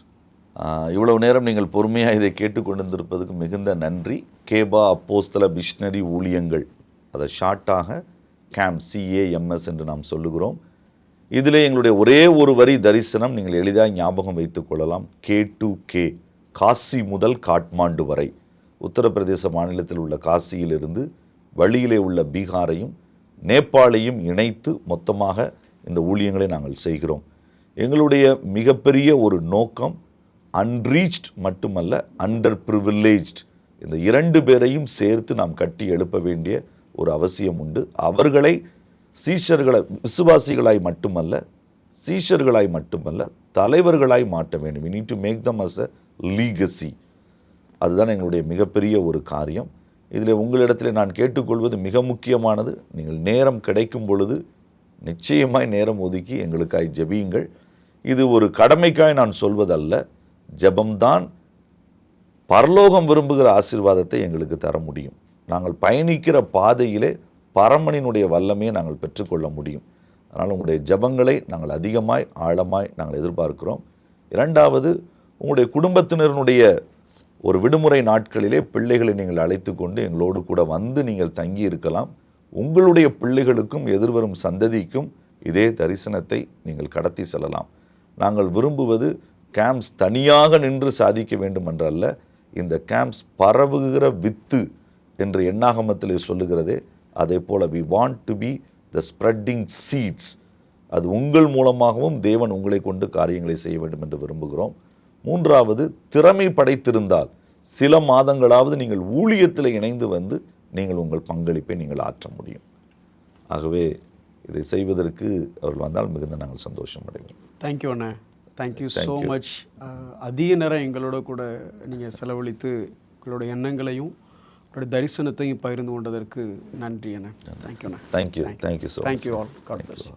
இவ்வளவு நேரம் நீங்கள் பொறுமையாக இதை கேட்டுக்கொண்டிருப்பதுக்கு மிகுந்த நன்றி. கேபா அப்போஸ்தல மிஷனரி ஊழியங்கள், அதை ஷார்ட்டாக CAMS என்று நாம் சொல்லுகிறோம். இதிலே எங்களுடைய ஒரே ஒரு வரி தரிசனம் நீங்கள் எளிதாக ஞாபகம் வைத்துக் கொள்ளலாம். K2K, காசி முதல் காட்மாண்டு வரை, உத்தரப்பிரதேச மாநிலத்தில் உள்ள காசியிலிருந்து வழியிலே உள்ள பீகாரையும் நேபாளையும் இணைத்து மொத்தமாக இந்த ஊழியங்களை நாங்கள் செய்கிறோம். எங்களுடைய மிகப்பெரிய ஒரு நோக்கம் அன்ரீச்ட் மட்டுமல்ல, அண்டர் ப்ரிவில்லேஜ்ட், இந்த 2 பேரையும் சேர்த்து நாம் கட்டி எழுப்ப வேண்டிய ஒரு அவசியம் உண்டு. அவர்களை சீஷர்களை, விசுவாசிகளாய் மட்டுமல்ல, சீஷர்களாய் மட்டுமல்ல, தலைவர்களாய் மாற்ற வேண்டும். we need to make them as a legacy. அதுதான் எங்களுடைய மிகப்பெரிய ஒரு காரியம். இதில் உங்களிடத்தில் நான் கேட்டுக்கொள்வது மிக முக்கியமானது, நீங்கள் நேரம் கிடைக்கும் பொழுது நிச்சயமாய் நேரம் ஒதுக்கி எங்களுக்காய் ஜெபியுங்கள். இது ஒரு கடமைக்காய் நான் சொல்வதல்ல, ஜெபம்தான் பரலோகம் விரும்புகிற ஆசீர்வாதத்தை எங்களுக்கு தர முடியும். நாங்கள் பயணிக்கிற பாதையிலே பரமனினுடைய வல்லமையை நாங்கள் பெற்றுக்கொள்ள முடியும். அதனால் உங்களுடைய ஜெபங்களை நாங்கள் அதிகமாய் ஆழமாய் நாங்கள் எதிர்பார்க்கிறோம். 2வது, உங்களுடைய குடும்பத்தினருடைய ஒரு விடுமுறை நாட்களிலே பிள்ளைகளை நீங்கள் அழைத்து கொண்டு எங்களோடு கூட வந்து நீங்கள் தங்கி இருக்கலாம். உங்களுடைய பிள்ளைகளுக்கும் எதிர்வரும் சந்ததிக்கும் இதே தரிசனத்தை நீங்கள் கடத்தி செல்லலாம். நாங்கள் விரும்புவது கேம்ப்ஸ் தனியாக நின்று சாதிக்க வேண்டும் என்றல்ல, இந்த கேம்ப்ஸ் பரவுகிற வித்து என்று எண்ணாகமத்திலே சொல்லுகிறதே, அதே போல we want to be the spreading seeds. அது உங்கள் மூலமாகவும் தேவன் உங்களை கொண்டு காரியங்களை செய்ய வேண்டும் என்று விரும்புகிறோம். 3வது, திறமை படைத்திருந்தால் சில மாதங்களாவது நீங்கள் ஊழியத்தில் இணைந்து வந்து நீங்கள் உங்கள் பங்களிப்பை நீங்கள் ஆற்ற முடியும். ஆகவே இதை செய்வதற்கு அவர்கள் வந்தால் மிகுந்த நாங்கள் சந்தோஷம் அடைவோம். தேங்க்யூ அண்ணா, தேங்க்யூ ஸோ மச். அதிக நேரம் எங்களோட கூட நீங்கள் செலவழித்து உங்களோட எண்ணங்களையும் உங்களோட தரிசனத்தையும் பகிர்ந்து கொண்டதற்கு நன்றி அண்ணா. தேங்க்யூ அண்ணா. Thank you so much. Thank you all. God plus.